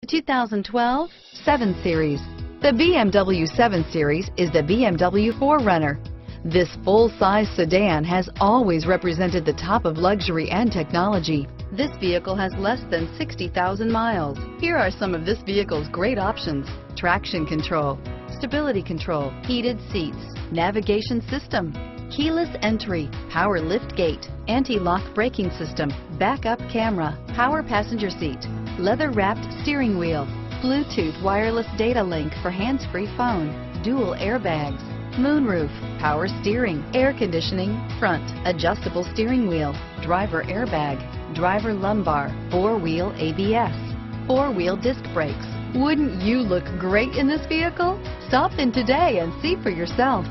2012 7 Series. The BMW 7 Series is the BMW 4Runner. This full-size sedan has always represented the top of luxury and technology. This vehicle has less than 60,000 miles. Here are some of this vehicle's great options: traction control, stability control, heated seats, navigation system, keyless entry, power lift gate, anti-lock braking system, backup camera, power passenger seat, leather-wrapped steering wheel, Bluetooth wireless data link for hands-free phone, dual airbags, moonroof, power steering, air conditioning, front, adjustable steering wheel, driver airbag, driver lumbar, four-wheel ABS, four-wheel disc brakes. Wouldn't you look great in this vehicle? Stop in today and see for yourself.